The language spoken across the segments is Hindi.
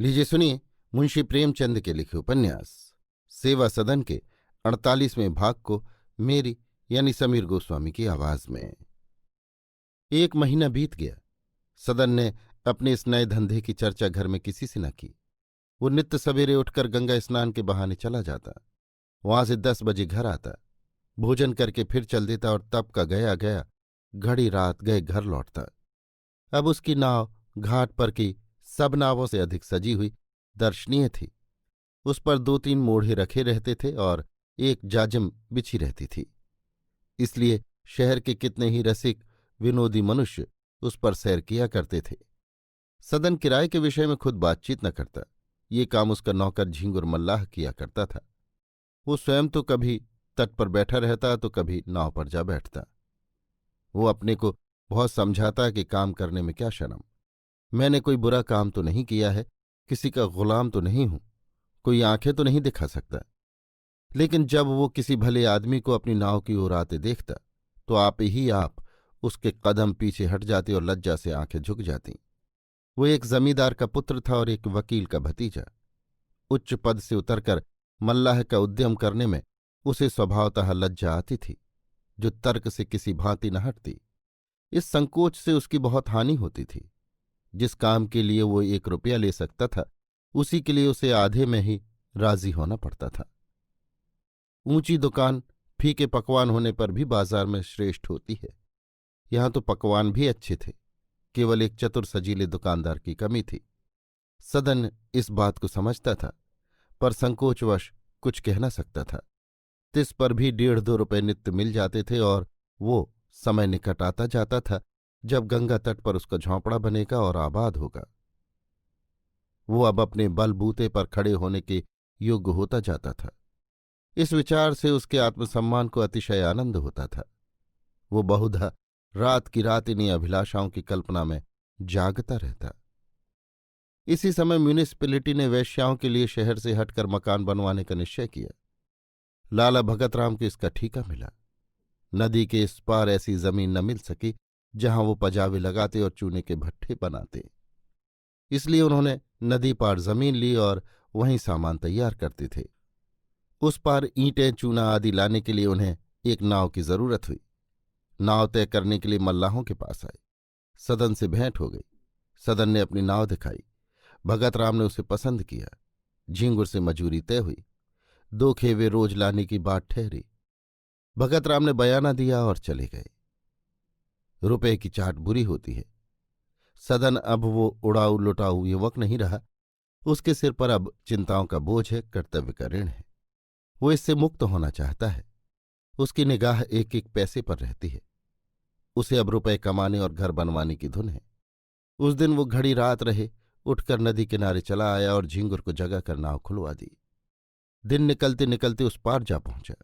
लीजिए सुनिए मुंशी प्रेमचंद के लिखे उपन्यास सेवा सदन के 48वें भाग को मेरी यानी समीर गोस्वामी की आवाज में। एक महीना बीत गया। सदन ने अपने इस नए धंधे की चर्चा घर में किसी से न की। वो नित्य सवेरे उठकर गंगा स्नान के बहाने चला जाता, वहां से 10 बजे घर आता, भोजन करके फिर चल देता और तब का गया गया घड़ी रात गए घर लौटता। अब उसकी नाव घाट पर की सब नावों से अधिक सजी हुई दर्शनीय थी। उस पर 2-3 मोढ़े रखे रहते थे और एक जाजिम बिछी रहती थी, इसलिए शहर के कितने ही रसिक विनोदी मनुष्य उस पर सैर किया करते थे। सदन किराए के विषय में खुद बातचीत न करता, ये काम उसका नौकर झींगुर मल्लाह किया करता था। वो स्वयं तो कभी तट पर बैठा रहता तो कभी नाव पर जा बैठता। वो अपने को बहुत समझाता कि काम करने में क्या शर्म, मैंने कोई बुरा काम तो नहीं किया है, किसी का गुलाम तो नहीं हूं, कोई आंखें तो नहीं दिखा सकता। लेकिन जब वो किसी भले आदमी को अपनी नाव की ओर आते देखता तो आप ही आप उसके कदम पीछे हट जाते और लज्जा से आंखें झुक जातीं। वो एक जमींदार का पुत्र था और एक वकील का भतीजा। उच्च पद से उतरकर मल्लाह का उद्यम करने में उसे स्वभावतः लज्जा आती थी, जो तर्क से किसी भांति न हटती। इस संकोच से उसकी बहुत हानि होती थी। जिस काम के लिए वो 1 रुपया ले सकता था, उसी के लिए उसे आधे में ही राजी होना पड़ता था। ऊंची दुकान फीके पकवान होने पर भी बाजार में श्रेष्ठ होती है। यहां तो पकवान भी अच्छे थे, केवल एक चतुर सजीले दुकानदार की कमी थी। सदन इस बात को समझता था, पर संकोचवश कुछ कह न सकता था। तिस पर भी 1.5-2 रुपये नित्य मिल जाते थे और वो समय निकट आता जाता था जब गंगा तट पर उसका झोंपड़ा बनेगा और आबाद होगा। वो अब अपने बलबूते पर खड़े होने के योग्य होता जाता था। इस विचार से उसके आत्मसम्मान को अतिशय आनंद होता था। वो बहुधा रात की रात इन्हीं अभिलाषाओं की कल्पना में जागता रहता। इसी समय म्यूनिसिपैलिटी ने वेश्याओं के लिए शहर से हटकर मकान बनवाने का निश्चय किया। लाला भगतराम को इसका ठीका मिला। नदी के इस पार ऐसी जमीन न मिल सकी जहां वो पजावे लगाते और चूने के भट्ठे बनाते, इसलिए उन्होंने नदी पार जमीन ली और वहीं सामान तैयार करते थे। उस पार ईंटें चूना आदि लाने के लिए उन्हें एक नाव की जरूरत हुई। नाव तय करने के लिए मल्लाहों के पास आए। सदन से भेंट हो गई। सदन ने अपनी नाव दिखाई। भगतराम ने उसे पसंद किया। झींगुर से मजूरी तय हुई। 2 खेवे रोज लाने की बात ठहरी। भगतराम ने बयाना दिया और चले गए। रुपए की चाट बुरी होती है। सदन अब वो उड़ाऊ लुटाऊ युवक नहीं रहा। उसके सिर पर अब चिंताओं का बोझ है, कर्तव्य का ऋण है। वो इससे मुक्त होना चाहता है। उसकी निगाह एक एक पैसे पर रहती है। उसे अब रुपए कमाने और घर बनवाने की धुन है। उस दिन वो घड़ी रात रहे, उठकर नदी किनारे चला आया और झींगुर को जगा कर नाव खुलवा दी। दिन निकलते निकलते उस पार जा पहुंचा।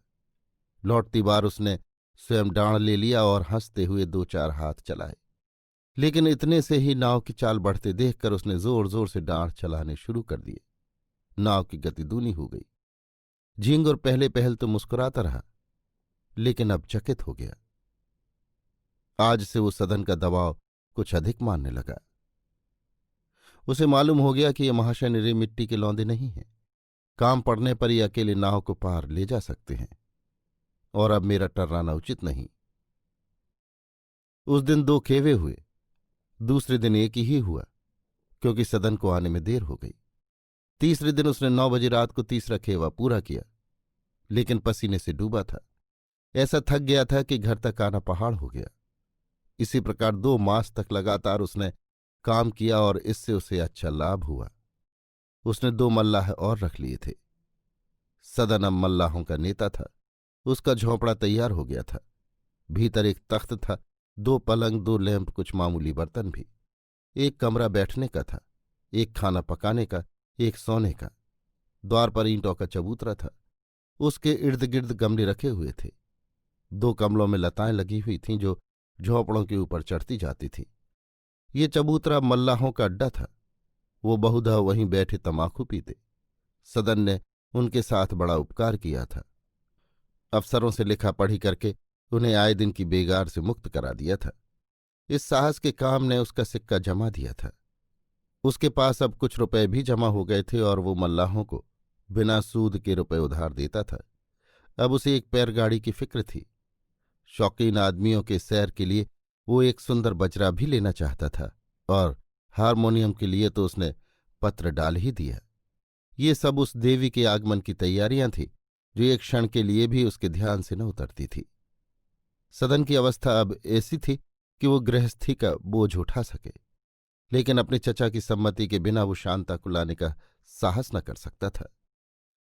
लौटती बार उसने स्वयं डांड ले लिया और हंसते हुए 2-4 हाथ चलाए। लेकिन इतने से ही नाव की चाल बढ़ते देखकर उसने जोर जोर से डांड चलाने शुरू कर दिए। नाव की गति दूनी हो गई। झींगुर पहले पहल तो मुस्कुराता रहा, लेकिन अब चकित हो गया। आज से वो सदन का दबाव कुछ अधिक मानने लगा। उसे मालूम हो गया कि ये महाशय निरे मिट्टी के लौंदे नहीं हैं। काम पड़ने पर ये अकेले नाव को पार ले जा सकते हैं, और अब मेरा टर्राना उचित नहीं। उस दिन 2 खेवे हुए। दूसरे दिन एक ही हुआ, क्योंकि सदन को आने में देर हो गई। तीसरे दिन उसने 9 बजे रात को तीसरा खेवा पूरा किया, लेकिन पसीने से डूबा था। ऐसा थक गया था कि घर तक आना पहाड़ हो गया। इसी प्रकार 2 मास तक लगातार उसने काम किया और इससे उसे अच्छा लाभ हुआ। उसने 2 मल्लाह और रख लिए थे। सदन अब मल्लाहों का नेता था। उसका झोंपड़ा तैयार हो गया था। भीतर एक तख्त था, 2 पलंग, 2 लैंप, कुछ मामूली बर्तन भी। एक कमरा बैठने का था, एक खाना पकाने का, एक सोने का। द्वार पर ईंटों का चबूतरा था। उसके इर्द गिर्द गमले रखे हुए थे। 2 कमलों में लताएं लगी हुई थीं जो झोंपड़ों के ऊपर चढ़ती जाती थीं। ये चबूतरा मल्लाहों का अड्डा था। वो बहुधा वहीं बैठे तमाकू पीते। सदन ने उनके साथ बड़ा उपकार किया था। अफसरों से लिखा पढ़ी करके उन्हें आए दिन की बेगार से मुक्त करा दिया था। इस साहस के काम ने उसका सिक्का जमा दिया था। उसके पास अब कुछ रुपए भी जमा हो गए थे और वो मल्लाहों को बिना सूद के रुपए उधार देता था। अब उसे एक पैर गाड़ी की फिक्र थी। शौकीन आदमियों के सैर के लिए वो एक सुंदर बजरा भी लेना चाहता था और हारमोनियम के लिए तो उसने पत्र डाल ही दिया। ये सब उस देवी के आगमन की तैयारियां थी जो एक क्षण के लिए भी उसके ध्यान से न उतरती थी। सदन की अवस्था अब ऐसी थी कि वो गृहस्थी का बोझ उठा सके, लेकिन अपने चचा की सम्मति के बिना वो शांता को लाने का साहस न कर सकता था।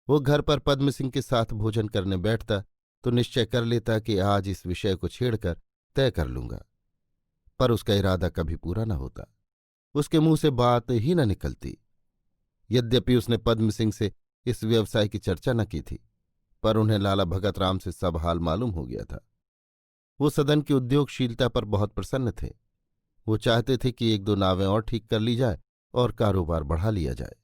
वो घर पर पद्म सिंह के साथ भोजन करने बैठता तो निश्चय कर लेता कि आज इस विषय को छेड़कर तय कर लूंगा, पर उसका इरादा कभी पूरा न होता। उसके मुंह से बात ही न निकलती। यद्यपि उसने पद्म सिंह से इस व्यवसाय की चर्चा न की थी, पर उन्हें लाला भगत राम से सब हाल मालूम हो गया था। वो सदन की उद्योगशीलता पर बहुत प्रसन्न थे। वो चाहते थे कि एक दो नावें और ठीक कर ली जाए और कारोबार बढ़ा लिया जाए।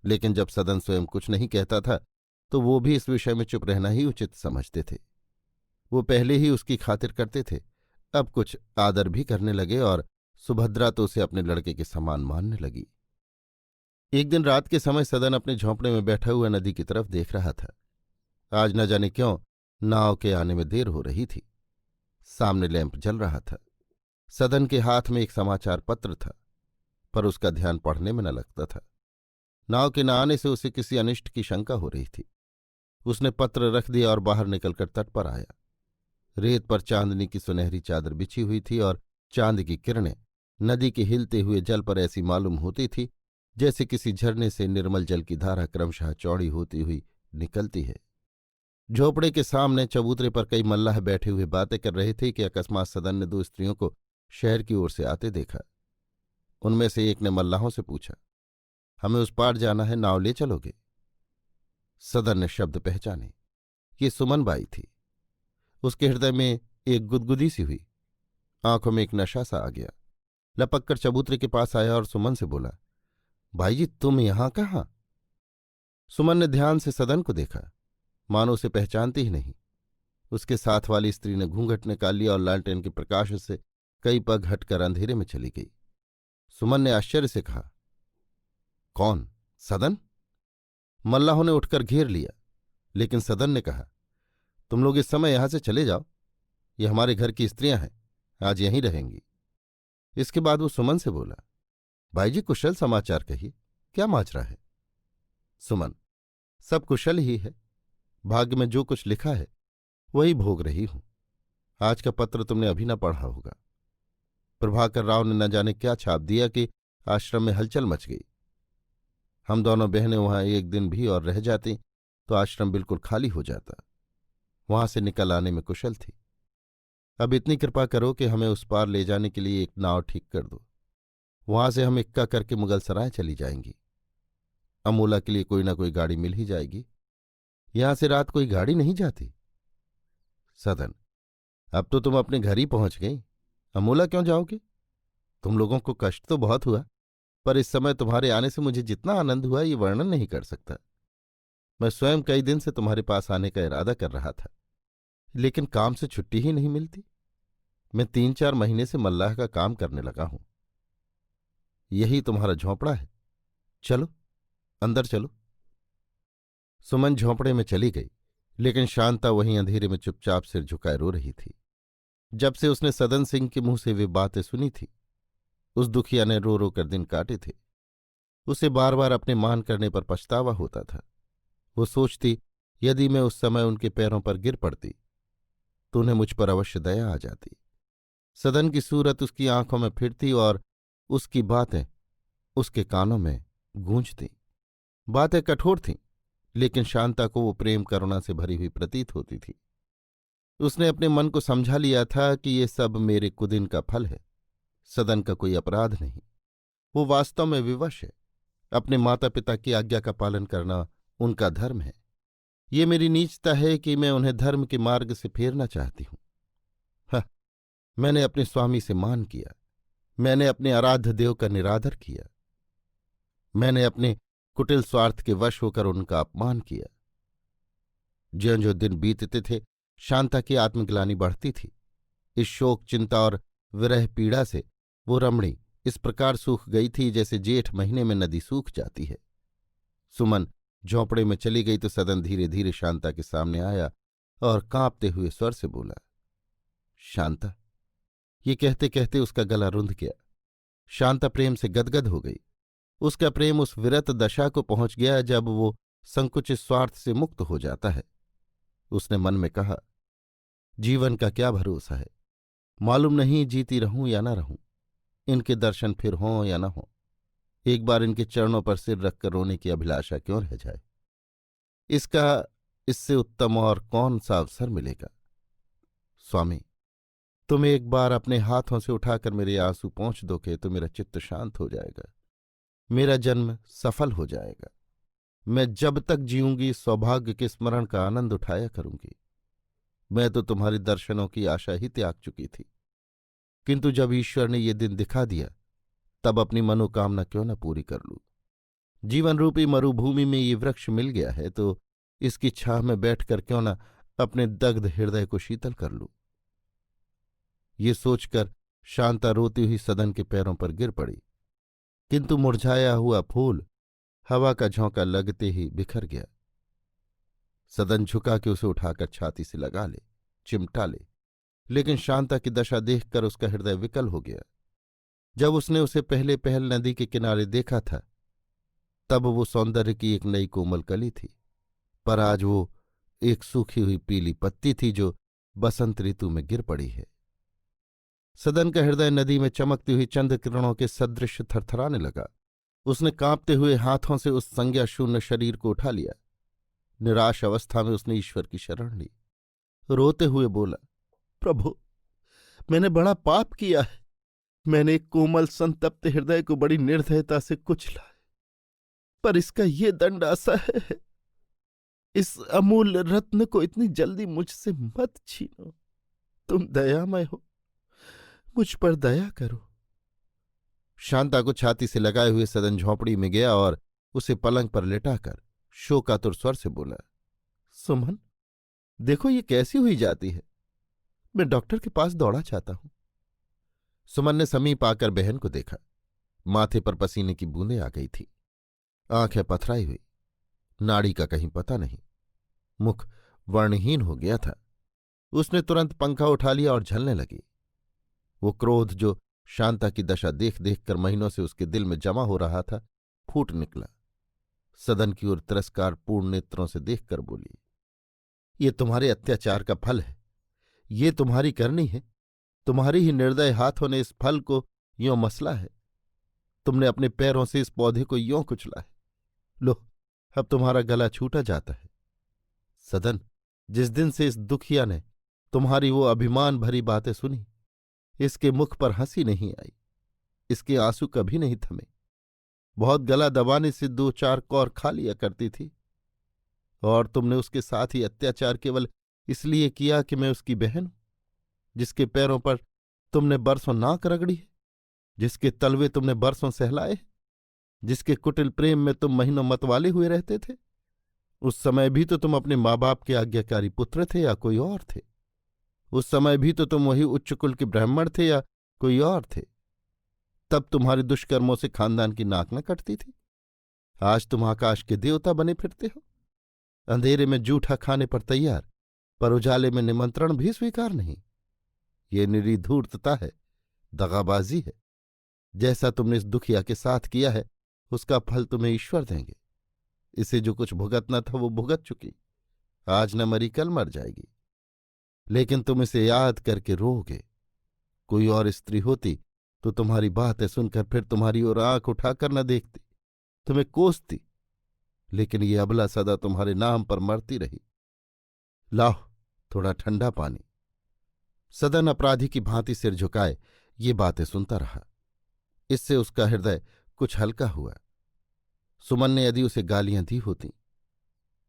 लेकिन जब सदन स्वयं कुछ नहीं कहता था तो वो भी इस विषय में चुप रहना ही उचित समझते थे। वो पहले ही उसकी खातिर करते थे, अब कुछ आदर भी करने लगे और सुभद्रा तो उसे अपने लड़के के समान मानने लगी। एक दिन रात के समय सदन अपने झोंपड़े में बैठा हुआ नदी की तरफ देख रहा था। आज न जाने क्यों नाव के आने में देर हो रही थी। सामने लैंप जल रहा था। सदन के हाथ में एक समाचार पत्र था, पर उसका ध्यान पढ़ने में न लगता था। नाव के न आने से उसे किसी अनिष्ट की शंका हो रही थी। उसने पत्र रख दिया और बाहर निकलकर तट पर आया। रेत पर चांदनी की सुनहरी चादर बिछी हुई थी और चांद की किरणें नदी के हिलते हुए जल पर ऐसी मालूम होती थी जैसे किसी झरने से निर्मल जल की धारा क्रमशः चौड़ी होती हुई निकलती है। झोपड़े के सामने चबूतरे पर कई मल्लाह बैठे हुए बातें कर रहे थे कि अकस्मात सदन ने दो स्त्रियों को शहर की ओर से आते देखा। उनमें से एक ने मल्लाहों से पूछा, हमें उस पार जाना है, नाव ले चलोगे? सदन ने शब्द पहचाने। ये सुमन बाई थी। उसके हृदय में एक गुदगुदी सी हुई, आंखों में एक नशा सा आ गया। लपक कर चबूतरे के पास आया और सुमन से बोला, भाई जी तुम यहां कहाँ? सुमन ने ध्यान से सदन को देखा, मानो उसे पहचानती ही नहीं। उसके साथ वाली स्त्री ने घूंघट निकाल लिया और लालटेन के प्रकाश से कई पग हटकर अंधेरे में चली गई। सुमन ने आश्चर्य से कहा, कौन? सदन? मल्लाहों ने उठकर घेर लिया, लेकिन सदन ने कहा, तुम लोग इस समय यहां से चले जाओ। ये हमारे घर की स्त्रियां हैं, आज यहीं रहेंगी। इसके बाद वो सुमन से बोला, भाई जी कुशल समाचार कहिए, क्या माजरा है? सुमन, सब कुशल ही है। भाग्य में जो कुछ लिखा है वही भोग रही हूं। आज का पत्र तुमने अभी न पढ़ा होगा। प्रभाकर राव ने न जाने क्या छाप दिया कि आश्रम में हलचल मच गई। हम दोनों बहनें वहां एक दिन भी और रह जाती तो आश्रम बिल्कुल खाली हो जाता। वहां से निकल आने में कुशल थी। अब इतनी कृपा करो कि हमें उस पार ले जाने के लिए एक नाव ठीक कर दो। वहां से हम इक्का करके मुगलसराय चली जाएंगी। अमोला के लिए कोई ना कोई गाड़ी मिल ही जाएगी। यहां से रात कोई गाड़ी नहीं जाती। सदन, अब तो तुम अपने घर ही पहुंच गई, अमोला क्यों जाओगे? तुम लोगों को कष्ट तो बहुत हुआ, पर इस समय तुम्हारे आने से मुझे जितना आनंद हुआ ये वर्णन नहीं कर सकता। मैं स्वयं कई दिन से तुम्हारे पास आने का इरादा कर रहा था, लेकिन काम से छुट्टी ही नहीं मिलती। मैं 3-4 महीने से मल्लाह का काम करने लगा हूं। यही तुम्हारा झोंपड़ा है, चलो अंदर चलो। सुमन झोंपड़े में चली गई, लेकिन शांता वहीं अंधेरे में चुपचाप सिर झुकाए रो रही थी। जब से उसने सदन सिंह के मुंह से वे बातें सुनी थी, उस दुखिया ने रो रो कर दिन काटे थे। उसे बार बार अपने मान करने पर पछतावा होता था। वो सोचती, यदि मैं उस समय उनके पैरों पर गिर पड़ती तो उन्हें मुझ पर अवश्य दया आ जाती। सदन की सूरत उसकी आंखों में फिरती और उसकी बातें उसके कानों में गूंजती। बातें कठोर थीं, लेकिन शांता को वो प्रेम करुणा से भरी हुई प्रतीत होती थी। उसने अपने मन को समझा लिया था कि ये सब मेरे कुदिन का फल है, सदन का कोई अपराध नहीं। वो वास्तव में विवश है। अपने माता पिता की आज्ञा का पालन करना उनका धर्म है। ये मेरी नीचता है कि मैं उन्हें धर्म के मार्ग से फेरना चाहती हूं। हाँ, मैंने अपने स्वामी से मान किया। मैंने अपने आराध्य देव का निरादर किया। मैंने अपने कुटिल स्वार्थ के वश होकर उनका अपमान किया। ज्यों ज्यों दिन बीतते थे, शांता की आत्मग्लानि बढ़ती थी। इस शोक चिंता और विरह पीड़ा से वो रमणी इस प्रकार सूख गई थी जैसे जेठ महीने में नदी सूख जाती है। सुमन झोंपड़े में चली गई तो सदन धीरे धीरे शांता के सामने आया और कांपते हुए स्वर से बोला, शांता। ये कहते कहते उसका गला रुंध गया। शांता प्रेम से गदगद हो गई। उसका प्रेम उस विरत दशा को पहुंच गया जब वो संकुचित स्वार्थ से मुक्त हो जाता है। उसने मन में कहा, जीवन का क्या भरोसा है, मालूम नहीं जीती रहूं या न रहूं, इनके दर्शन फिर हों या न हों। एक बार इनके चरणों पर सिर रखकर रोने की अभिलाषा क्यों रह जाए। इससे उत्तम और कौन सा अवसर मिलेगा। स्वामी, तुम एक बार अपने हाथों से उठाकर मेरे आंसू पोंछ दोगे तो मेरा चित्त शांत हो जाएगा, मेरा जन्म सफल हो जाएगा। मैं जब तक जीऊंगी सौभाग्य के स्मरण का आनंद उठाया करूंगी। मैं तो तुम्हारे दर्शनों की आशा ही त्याग चुकी थी, किंतु जब ईश्वर ने ये दिन दिखा दिया तब अपनी मनोकामना क्यों न पूरी कर लूं। जीवन रूपी मरुभूमि में ये वृक्ष मिल गया है तो इसकी छाह में बैठकर क्यों न अपने दग्ध हृदय को शीतल कर लूं। ये सोचकर शांता रोती हुई सदन के पैरों पर गिर पड़ी, किंतु मुरझाया हुआ फूल हवा का झोंका लगते ही बिखर गया। सदन झुका के उसे उठाकर छाती से लगा ले, चिमटा ले, लेकिन शांता की दशा देखकर उसका हृदय विकल हो गया। जब उसने उसे पहले पहल नदी के किनारे देखा था तब वो सौंदर्य की एक नई कोमल कली थी, पर आज वो एक सूखी हुई पीली पत्ती थी जो बसंत ऋतु में गिर पड़ी है। सदन का हृदय नदी में चमकती हुई चंद्र किरणों के सदृश थरथराने लगा। उसने कांपते हुए हाथों से उस संज्ञा शून्य शरीर को उठा लिया। निराश अवस्था में उसने ईश्वर की शरण ली। रोते हुए बोला, प्रभु, मैंने बड़ा पाप किया है। मैंने एक कोमल संतप्त हृदय को बड़ी निर्दयता से कुचला है, पर इसका ये दंड असह्य है। इस अमूल्य रत्न को इतनी जल्दी मुझसे मत छीनो। तुम दयामय हो, मुझ पर दया करो। शांता को छाती से लगाए हुए सदन झोंपड़ी में गया और उसे पलंग पर लेटाकर शोकातुर स्वर से बोला, सुमन, देखो ये कैसी हुई जाती है। मैं डॉक्टर के पास दौड़ा चाहता हूं। सुमन ने समीप आकर बहन को देखा। माथे पर पसीने की बूंदें आ गई थी, आंखें पथराई हुई, नाड़ी का कहीं पता नहीं, मुख वर्णहीन हो गया था। उसने तुरंत पंखा उठा लिया और झलने लगी। वो क्रोध जो शांता की दशा देख देख कर महीनों से उसके दिल में जमा हो रहा था फूट निकला। सदन की ओर तिरस्कार पूर्ण नेत्रों से देखकर बोली, ये तुम्हारे अत्याचार का फल है, ये तुम्हारी करनी है। तुम्हारी ही निर्दय हाथों ने इस फल को यों मसला है। तुमने अपने पैरों से इस पौधे को यों कुचला है। लो, अब तुम्हारा गला छूटा जाता है। सदन, जिस दिन से इस दुखिया ने तुम्हारी वो अभिमान भरी बातें सुनी, इसके मुख पर हंसी नहीं आई, इसके आंसू कभी नहीं थमे। बहुत गला दबाने से 2-4 कौर खा लिया करती थी, और तुमने उसके साथ ही अत्याचार केवल इसलिए किया कि मैं उसकी बहन हूं, जिसके पैरों पर तुमने बरसों नाक रगड़ी है, जिसके तलवे तुमने बरसों सहलाए, जिसके कुटिल प्रेम में तुम महीनों मतवाले हुए रहते थे। उस समय भी तो तुम अपने माँ बाप के आज्ञाकारी पुत्र थे या कोई और थे। उस समय भी तो तुम वही उच्च कुल के ब्राह्मण थे या कोई और थे। तब तुम्हारे दुष्कर्मों से खानदान की नाक न कटती थी। आज तुम आकाश के देवता बने फिरते हो, अंधेरे में जूठा खाने पर तैयार, पर उजाले में निमंत्रण भी स्वीकार नहीं। ये निरी धूर्तता है, दगाबाजी है। जैसा तुमने इस दुखिया के साथ किया है उसका फल तुम्हें ईश्वर देंगे। इसे जो कुछ भुगतना था वो भुगत चुकी, आज न मरी कल मर जाएगी। लेकिन तुम इसे याद करके रोओगे। कोई और स्त्री होती तो तुम्हारी बातें सुनकर फिर तुम्हारी ओर आंख उठाकर न देखती, तुम्हें कोसती, लेकिन ये अबला सदा तुम्हारे नाम पर मरती रही। लाओ थोड़ा ठंडा पानी। सदन अपराधी की भांति सिर झुकाए ये बातें सुनता रहा। इससे उसका हृदय कुछ हल्का हुआ। सुमन ने यदि उसे गालियां दी होती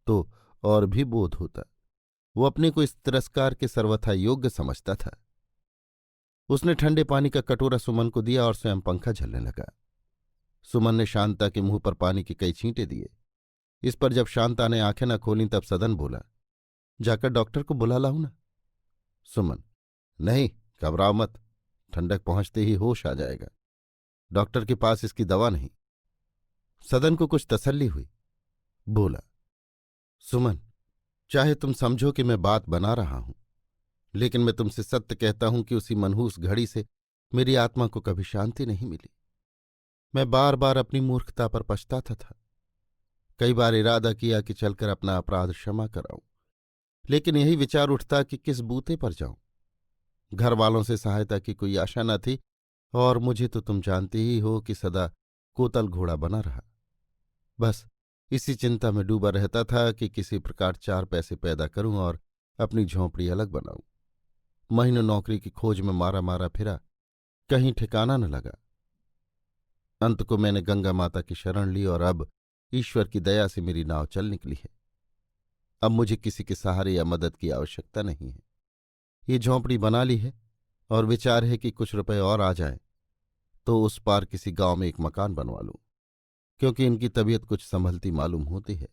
तो और भी बोध होता। वो अपने को इस तिरस्कार के सर्वथा योग्य समझता था। उसने ठंडे पानी का कटोरा सुमन को दिया और स्वयं पंखा झलने लगा। सुमन ने शांता के मुंह पर पानी के कई छींटे दिए। इस पर जब शांता ने आंखें न खोलीं तब सदन बोला, जाकर डॉक्टर को बुला लाऊं ना। सुमन, नहीं, घबराओ मत, ठंडक पहुंचते ही होश आ जाएगा। डॉक्टर के पास इसकी दवा नहीं। सदन को कुछ तसल्ली हुई। बोला, सुमन, चाहे तुम समझो कि मैं बात बना रहा हूं, लेकिन मैं तुमसे सत्य कहता हूं कि उसी मनहूस घड़ी से मेरी आत्मा को कभी शांति नहीं मिली। मैं बार बार अपनी मूर्खता पर पछताता था। कई बार इरादा किया कि चलकर अपना अपराध क्षमा कराऊं, लेकिन यही विचार उठता कि किस बूते पर जाऊं। घर वालों से सहायता की कोई आशा न थी, और मुझे तो तुम जानते ही हो कि सदा कोतल घोड़ा बना रहा। बस इसी चिंता में डूबा रहता था कि किसी प्रकार 4 पैसे पैदा करूं और अपनी झोंपड़ी अलग बनाऊं। महीनों नौकरी की खोज में मारा मारा फिरा, कहीं ठिकाना न लगा। अंत को मैंने गंगा माता की शरण ली और अब ईश्वर की दया से मेरी नाव चल निकली है। अब मुझे किसी के सहारे या मदद की आवश्यकता नहीं है। ये झोंपड़ी बना ली है और विचार है कि कुछ रुपए और आ जाएं तो उस पार किसी गांव में एक मकान बनवा लूं, क्योंकि इनकी तबीयत कुछ संभलती मालूम होती है।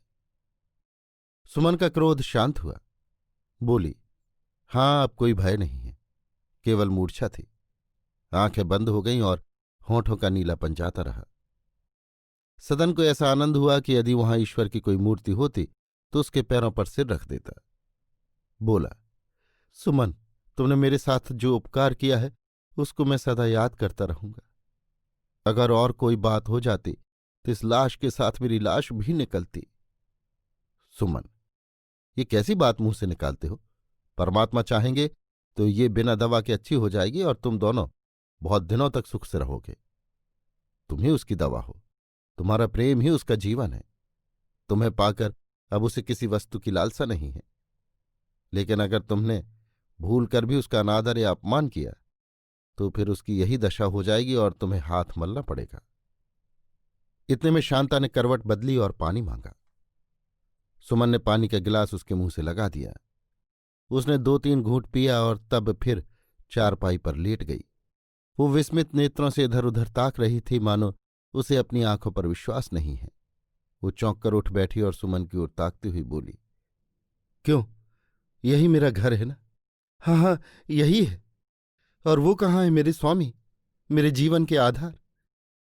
सुमन का क्रोध शांत हुआ। बोली, हाँ, अब कोई भय नहीं है, केवल मूर्छा थी। आंखें बंद हो गईं और होठों का नीलापन जाता रहा। सदन को ऐसा आनंद हुआ कि यदि वहां ईश्वर की कोई मूर्ति होती तो उसके पैरों पर सिर रख देता। बोला, सुमन, तुमने मेरे साथ जो उपकार किया है उसको मैं सदा याद करता रहूंगा। अगर और कोई बात हो जाती तो इस लाश के साथ मेरी लाश भी निकलती। सुमन, ये कैसी बात मुंह से निकालते हो? परमात्मा चाहेंगे तो ये बिना दवा के अच्छी हो जाएगी और तुम दोनों बहुत दिनों तक सुख से रहोगे। तुम ही उसकी दवा हो, तुम्हारा प्रेम ही उसका जीवन है। तुम्हें पाकर अब उसे किसी वस्तु की लालसा नहीं है। लेकिन अगर तुमने भूल कर भी उसका अनादर या अपमान किया तो फिर उसकी यही दशा हो जाएगी और तुम्हें हाथ मलना पड़ेगा। इतने में शांता ने करवट बदली और पानी मांगा। सुमन ने पानी का गिलास उसके मुंह से लगा दिया। उसने 2-3 घूंट पिया और तब फिर चारपाई पर लेट गई। वो विस्मित नेत्रों से इधर उधर ताक रही थी, मानो उसे अपनी आंखों पर विश्वास नहीं है। वो चौंक कर उठ बैठी और सुमन की ओर ताकती हुई बोली, क्यों, यही मेरा घर है ना? हाँ हाँ, यही है। और वो कहाँ है मेरे स्वामी, मेरे जीवन के आधार?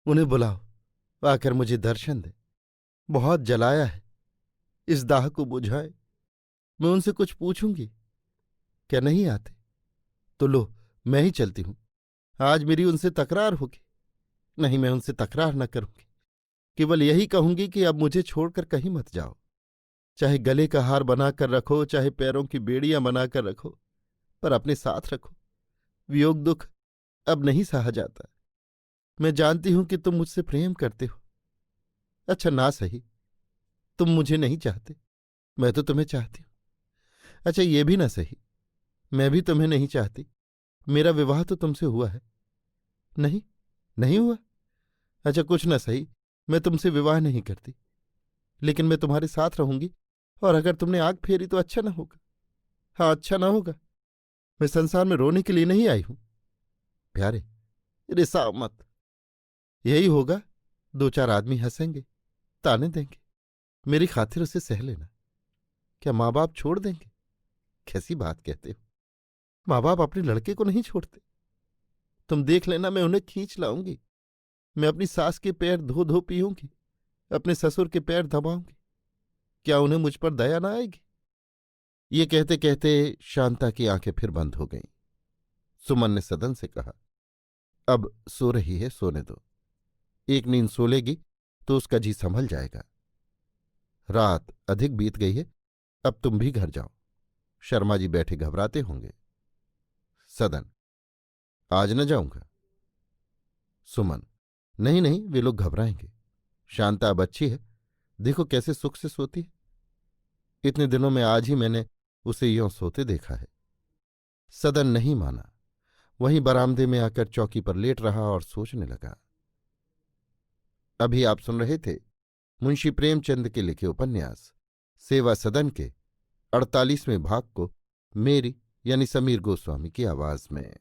उन्हें बुलाओ, आकर मुझे दर्शन दे। बहुत जलाया है, इस दाह को बुझाए। मैं उनसे कुछ पूछूंगी, क्या नहीं आते? तो लो, मैं ही चलती हूं। आज मेरी उनसे तकरार होगी। नहीं, मैं उनसे तकरार न करूंगी, केवल यही कहूंगी कि अब मुझे छोड़कर कहीं मत जाओ। चाहे गले का हार बनाकर रखो, चाहे पैरों की बेड़ियां बनाकर रखो, पर अपने साथ रखो। वियोग दुख अब नहीं सहा जाता। मैं जानती हूं कि तुम मुझसे प्रेम करते हो। अच्छा, ना सही, तुम मुझे नहीं चाहते, मैं तो तुम्हें चाहती हूं। अच्छा, ये भी ना सही, मैं भी तुम्हें नहीं चाहती। मेरा विवाह तो तुमसे हुआ है। नहीं, नहीं हुआ। अच्छा, कुछ ना सही, मैं तुमसे विवाह नहीं करती, लेकिन मैं तुम्हारे साथ रहूंगी। और अगर तुमने आग फेरी तो अच्छा ना होगा। हाँ, अच्छा ना होगा। मैं संसार में रोने के लिए नहीं आई हूं। प्यारे, रिसाव मत। यही होगा, 2-4 आदमी हंसेंगे, ताने देंगे। मेरी खातिर उसे सह लेना। क्या माँ बाप छोड़ देंगे? कैसी बात कहते हो? माँ बाप अपने लड़के को नहीं छोड़ते। तुम देख लेना, मैं उन्हें खींच लाऊंगी। मैं अपनी सास के पैर धो धो पीऊंगी, अपने ससुर के पैर दबाऊंगी। क्या उन्हें मुझ पर दया ना आएगी? ये कहते कहते शांता की आंखें फिर बंद हो गईं। सुमन ने सदन से कहा, अब सो रही है, सोने दो। एक नींद सो लेगी तो उसका जी संभल जाएगा। रात अधिक बीत गई है, अब तुम भी घर जाओ। शर्मा जी बैठे घबराते होंगे। सदन, आज न जाऊंगा। सुमन, नहीं नहीं, वे लोग घबराएंगे। शांता अब अच्छी है, देखो कैसे सुख से सोती है। इतने दिनों में आज ही मैंने उसे यों सोते देखा है। सदन नहीं माना, वहीं बरामदे में आकर चौकी पर लेट रहा और सोचने लगा। अभी आप सुन रहे थे मुंशी प्रेमचंद के लिखे उपन्यास सेवा सदन के 48वें भाग को मेरी यानी समीर गोस्वामी की आवाज में।